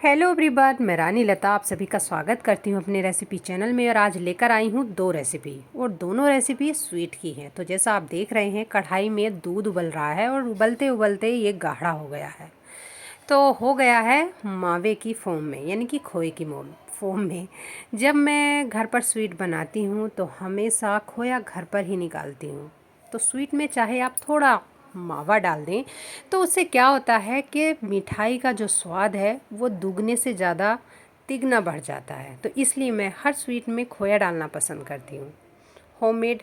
Hello everyone, मैं रानी लता आप सभी का स्वागत करती हूँ अपने रेसिपी चैनल में। और आज लेकर आई हूँ दो रेसिपी, और दोनों रेसिपी स्वीट की हैं। तो जैसा आप देख रहे हैं, कढ़ाई में दूध उबल रहा है और उबलते उबलते ये गाढ़ा हो गया है। तो हो गया है मावे की फोम में, यानी कि खोए की फोम में। जब मैं घर पर स्वीट बनाती हूँ तो हमेशा खोया घर पर ही निकालती हूँ। तो स्वीट में चाहे आप थोड़ा मावा डाल दें, तो उससे क्या होता है कि मिठाई का जो स्वाद है वो दुगने से ज़्यादा तिगना बढ़ जाता है। तो इसलिए मैं हर स्वीट में खोया डालना पसंद करती हूँ। होममेड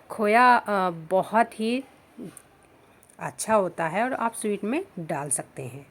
खोया बहुत ही अच्छा होता है और आप स्वीट में डाल सकते हैं।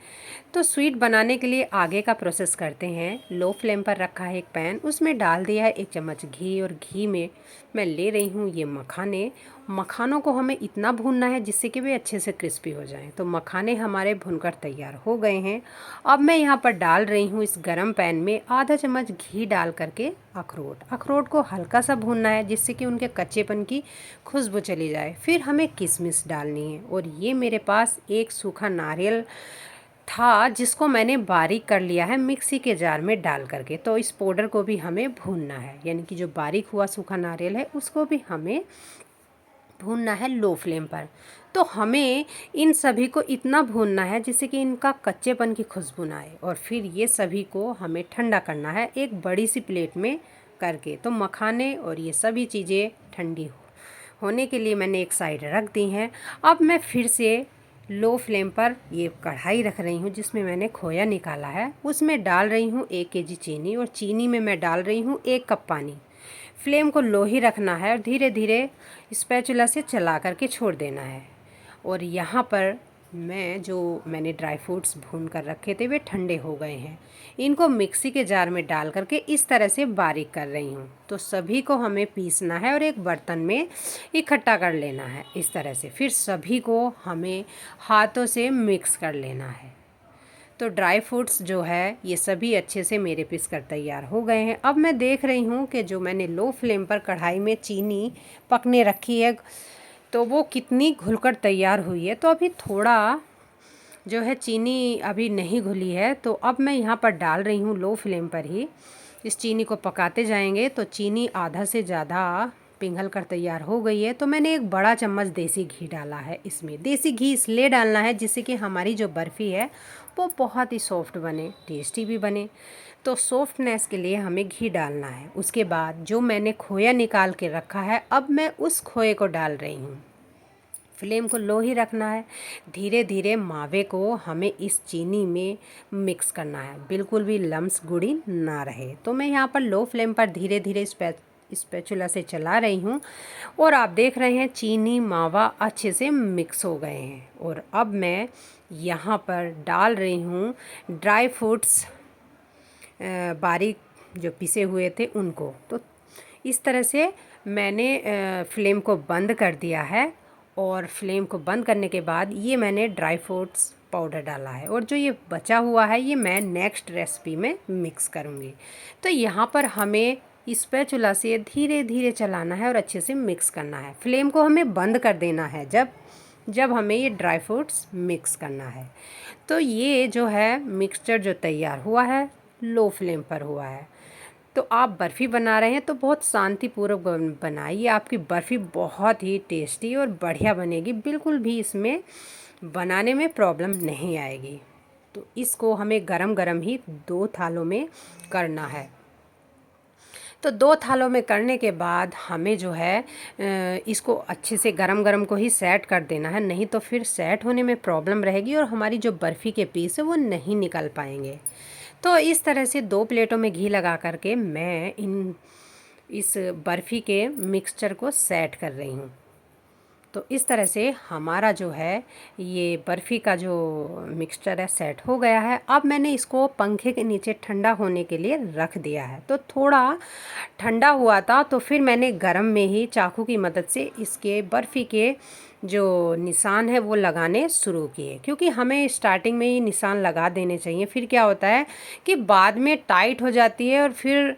तो स्वीट बनाने के लिए आगे का प्रोसेस करते हैं। लो फ्लेम पर रखा है एक पैन, उसमें डाल दिया है 1 चम्मच घी, और घी में मैं ले रही हूँ ये मखाने। मखानों को हमें इतना भूनना है जिससे कि वे अच्छे से क्रिस्पी हो जाएं। तो मखाने हमारे भुनकर तैयार हो गए हैं। अब मैं यहाँ पर डाल रही हूँ इस गरम पैन में आधा चम्मच घी डाल करके अखरोट को हल्का सा भूनना है जिससे कि उनके कच्चेपन की खुशबू चली जाए। फिर हमें किशमिश डालनी है, और ये मेरे पास एक सूखा नारियल था जिसको मैंने बारीक कर लिया है मिक्सी के जार में डाल करके। तो इस पाउडर को भी हमें भूनना है, यानी कि जो बारीक हुआ सूखा नारियल है उसको भी हमें भूनना है लो फ्लेम पर। तो हमें इन सभी को इतना भूनना है जिससे कि इनका कच्चेपन की खुशबू ना आए, और फिर ये सभी को हमें ठंडा करना है एक बड़ी सी प्लेट में करके। तो मखाने और ये सभी चीज़ें ठंडी होने के लिए मैंने एक साइड रख दी हैं। अब मैं फिर से लो फ्लेम पर ये कढ़ाई रख रही हूँ जिसमें मैंने खोया निकाला है। उसमें डाल रही हूँ 1 kg चीनी, और चीनी में मैं डाल रही हूँ 1 कप पानी। फ्लेम को लो ही रखना है और धीरे धीरे स्पैचुला से चला करके छोड़ देना है। और यहाँ पर मैंने ड्राई फ्रूट्स भून कर रखे थे वे ठंडे हो गए हैं। इनको मिक्सी के जार में डाल करके इस तरह से बारीक कर रही हूँ। तो सभी को हमें पीसना है और एक बर्तन में इकट्ठा कर लेना है इस तरह से। फिर सभी को हमें हाथों से मिक्स कर लेना है। तो ड्राई फ्रूट्स जो है ये सभी अच्छे से मेरे पीस कर तैयार हो गए हैं। अब मैं देख रही हूँ कि जो मैंने लो फ्लेम पर कढ़ाई में चीनी पकने रखी है तो वो कितनी घुलकर तैयार हुई है। तो अभी थोड़ा जो है चीनी अभी नहीं घुली है, तो अब मैं यहाँ पर डाल रही हूँ लो फ्लेम पर ही। इस चीनी को पकाते जाएंगे तो चीनी आधा से ज़्यादा पिघल कर तैयार हो गई है। तो मैंने एक बड़ा चम्मच देसी घी डाला है इसमें। देसी घी इसलिए डालना है जिससे कि हमारी जो बर्फ़ी है वो बहुत ही सॉफ्ट बने, टेस्टी भी बने। तो सॉफ्टनेस के लिए हमें घी डालना है। उसके बाद जो मैंने खोया निकाल के रखा है, अब मैं उस खोए को डाल रही हूँ। फ्लेम को लो ही रखना है। धीरे धीरे मावे को हमें इस चीनी में मिक्स करना है, बिल्कुल भी लम्स गुड़ी ना रहे। तो मैं यहाँ पर लो फ्लेम पर धीरे धीरे स्पैचुला से चला रही हूँ, और आप देख रहे हैं चीनी मावा अच्छे से मिक्स हो गए हैं। और अब मैं यहाँ पर डाल रही हूँ ड्राई फ्रूट्स, बारीक जो पिसे हुए थे उनको। तो इस तरह से मैंने फ्लेम को बंद कर दिया है, और फ्लेम को बंद करने के बाद ये मैंने ड्राई फ्रूट्स पाउडर डाला है, और जो ये बचा हुआ है ये मैं नेक्स्ट रेसिपी में मिक्स करूँगी। तो यहाँ पर हमें स्पैचुला से धीरे धीरे चलाना है और अच्छे से मिक्स करना है। फ्लेम को हमें बंद कर देना है जब हमें ये ड्राई फ्रूट्स मिक्स करना है। तो ये जो है मिक्सचर जो तैयार हुआ है लो फ्लेम पर हुआ है। तो आप बर्फ़ी बना रहे हैं तो बहुत शांतिपूर्वक बनाइए, आपकी बर्फ़ी बहुत ही टेस्टी और बढ़िया बनेगी, बिल्कुल भी इसमें बनाने में प्रॉब्लम नहीं आएगी। तो इसको हमें गरम गरम ही 2 थालों में करना है। तो 2 थालों में करने के बाद हमें जो है इसको अच्छे से गरम गरम को ही सेट कर देना है, नहीं तो फिर सेट होने में प्रॉब्लम रहेगी और हमारी जो बर्फ़ी के पीस है वो नहीं निकल पाएंगे। तो इस तरह से 2 प्लेटों में घी लगा करके मैं इस बर्फ़ी के मिक्सचर को सेट कर रही हूँ। तो इस तरह से हमारा जो है ये बर्फ़ी का जो मिक्सचर है सेट हो गया है। अब मैंने इसको पंखे के नीचे ठंडा होने के लिए रख दिया है। तो थोड़ा ठंडा हुआ था तो फिर मैंने गरम में ही चाकू की मदद से इसके बर्फ़ी के जो निशान है वो लगाने शुरू किए, क्योंकि हमें स्टार्टिंग में ही निशान लगा देने चाहिए। फिर क्या होता है कि बाद में टाइट हो जाती है और फिर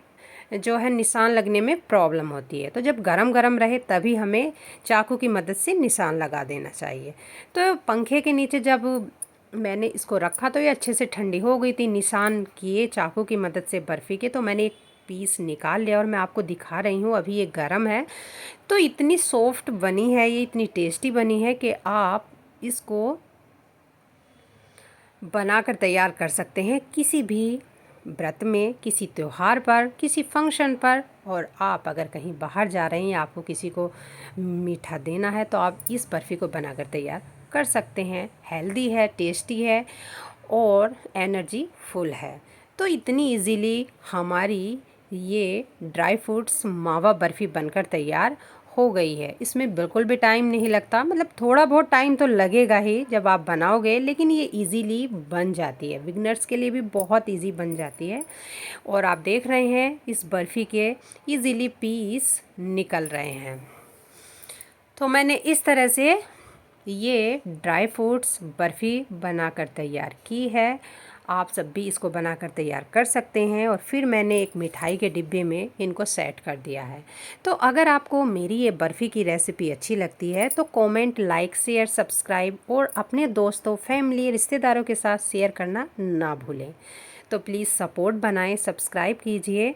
जो है निशान लगने में प्रॉब्लम होती है। तो जब गरम गरम रहे तभी हमें चाकू की मदद से निशान लगा देना चाहिए। तो पंखे के नीचे जब मैंने इसको रखा तो ये अच्छे से ठंडी हो गई थी। निशान किए चाकू की मदद से बर्फ़ी के, तो मैंने एक पीस निकाल लिया और मैं आपको दिखा रही हूँ। अभी ये गर्म है। तो इतनी सॉफ्ट बनी है ये, इतनी टेस्टी बनी है कि आप इसको बनाकर तैयार कर सकते हैं किसी भी व्रत में, किसी त्यौहार पर, किसी फंक्शन पर। और आप अगर कहीं बाहर जा रहे हैं, आपको किसी को मीठा देना है, तो आप इस बर्फ़ी को बनाकर तैयार कर सकते हैं। हेल्दी है, टेस्टी है और एनर्जी फुल है। तो इतनी इजीली हमारी ये ड्राई फ्रूट्स मावा बर्फ़ी बनकर तैयार हो गई है। इसमें बिल्कुल भी टाइम नहीं लगता, मतलब थोड़ा बहुत टाइम तो लगेगा ही जब आप बनाओगे, लेकिन ये इजीली बन जाती है। बिगनर्स के लिए भी बहुत इजी बन जाती है। और आप देख रहे हैं इस बर्फ़ी के इजीली पीस निकल रहे हैं। तो मैंने इस तरह से ये ड्राई फ्रूट्स बर्फ़ी बनाकर तैयार की है। आप सब भी इसको बनाकर तैयार कर सकते हैं। और फिर मैंने एक मिठाई के डिब्बे में इनको सेट कर दिया है। तो अगर आपको मेरी ये बर्फ़ी की रेसिपी अच्छी लगती है तो कमेंट, लाइक, शेयर, सब्सक्राइब और अपने दोस्तों, फैमिली, रिश्तेदारों के साथ शेयर करना ना भूलें। तो प्लीज़ सपोर्ट बनाएं, सब्सक्राइब कीजिए।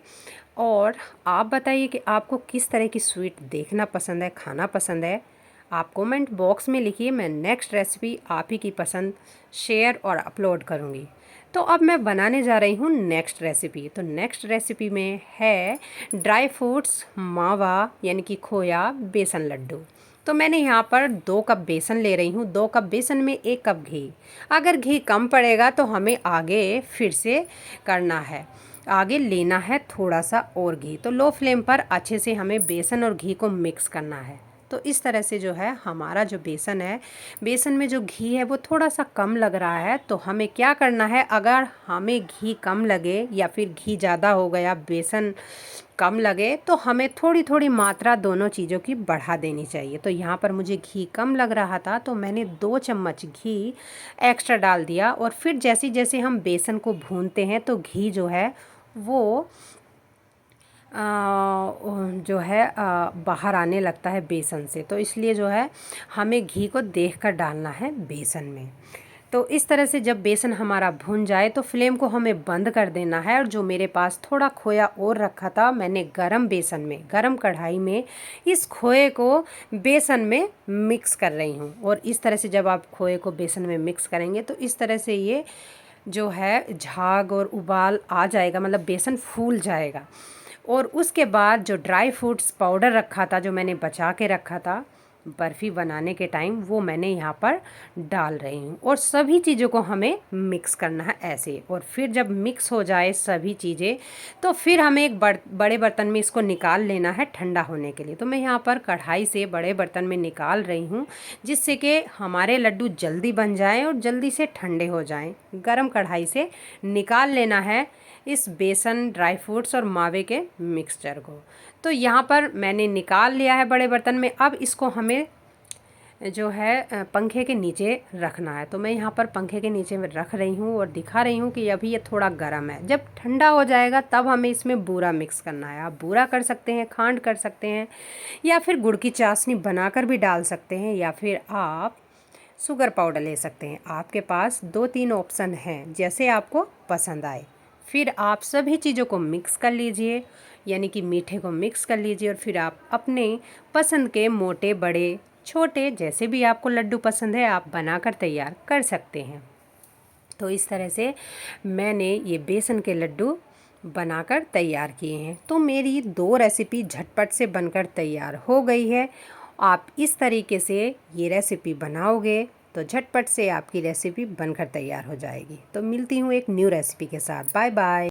और आप बताइए कि आपको किस तरह की स्वीट देखना पसंद है, खाना पसंद है। आप कमेंट बॉक्स में लिखिए, मैं नेक्स्ट रेसिपी आप ही की पसंद शेयर और अपलोड करूँगी। तो अब मैं बनाने जा रही हूँ नेक्स्ट रेसिपी। तो नेक्स्ट रेसिपी में है ड्राई फ्रूट्स मावा यानी कि खोया बेसन लड्डू। तो मैंने यहाँ पर 2 कप बेसन ले रही हूँ। 2 कप बेसन में 1 कप घी। अगर घी कम पड़ेगा तो हमें आगे फिर से करना है, आगे लेना है थोड़ा सा और घी। तो लो फ्लेम पर अच्छे से हमें बेसन और घी को मिक्स करना है। तो इस तरह से जो है हमारा जो बेसन है, बेसन में जो घी है वो थोड़ा सा कम लग रहा है। तो हमें क्या करना है, अगर हमें घी कम लगे या फिर घी ज़्यादा हो गया, बेसन कम लगे, तो हमें थोड़ी थोड़ी मात्रा दोनों चीज़ों की बढ़ा देनी चाहिए। तो यहाँ पर मुझे घी कम लग रहा था तो मैंने 2 चम्मच घी एक्स्ट्रा डाल दिया। और फिर जैसे जैसे हम बेसन को भूनते हैं तो घी जो है वो जो है बाहर आने लगता है बेसन से। तो इसलिए जो है हमें घी को देखकर डालना है बेसन में। तो इस तरह से जब बेसन हमारा भुन जाए तो फ्लेम को हमें बंद कर देना है। और जो मेरे पास थोड़ा खोया और रखा था, मैंने गरम बेसन में, गरम कढ़ाई में इस खोए को बेसन में मिक्स कर रही हूँ। और इस तरह से जब आप खोए को बेसन में मिक्स करेंगे तो इस तरह से ये जो है झाग और उबाल आ जाएगा, मतलब बेसन फूल जाएगा। और उसके बाद जो ड्राई फ्रूट्स पाउडर रखा था, जो मैंने बचा के रखा था बर्फ़ी बनाने के टाइम, वो मैंने यहाँ पर डाल रही हूँ। और सभी चीज़ों को हमें मिक्स करना है ऐसे। और फिर जब मिक्स हो जाए सभी चीज़ें तो फिर हमें एक बड़े बर्तन में इसको निकाल लेना है ठंडा होने के लिए। तो मैं यहाँ पर कढ़ाई से बड़े बर्तन में निकाल रही हूँ, जिससे कि हमारे लड्डू जल्दी बन जाएँ और जल्दी से ठंडे हो जाएँ। गरम कढ़ाई से निकाल लेना है इस बेसन, ड्राई फ्रूट्स और मावे के मिक्सचर को। तो यहाँ पर मैंने निकाल लिया है बड़े बर्तन में। अब इसको हमें जो है पंखे के नीचे रखना है। तो मैं यहाँ पर पंखे के नीचे में रख रही हूँ और दिखा रही हूँ कि अभी ये थोड़ा गर्म है। जब ठंडा हो जाएगा तब हमें इसमें बूरा मिक्स करना है। आप बूरा कर सकते हैं, खांड कर सकते हैं, या फिर गुड़ की चाशनी बनाकर भी डाल सकते हैं, या फिर आप शुगर पाउडर ले सकते हैं। आपके पास 2-3 ऑप्शन हैं, जैसे आपको पसंद आए। फिर आप सभी चीज़ों को मिक्स कर लीजिए, यानी कि मीठे को मिक्स कर लीजिए। और फिर आप अपने पसंद के मोटे, बड़े, छोटे, जैसे भी आपको लड्डू पसंद है आप बनाकर तैयार कर सकते हैं। तो इस तरह से मैंने ये बेसन के लड्डू बनाकर तैयार किए हैं। तो मेरी 2 रेसिपी झटपट से बनकर तैयार हो गई है। आप इस तरीके से ये रेसिपी बनाओगे तो झटपट से आपकी रेसिपी बनकर तैयार हो जाएगी। तो मिलती हूँ एक न्यू रेसिपी के साथ। Bye bye.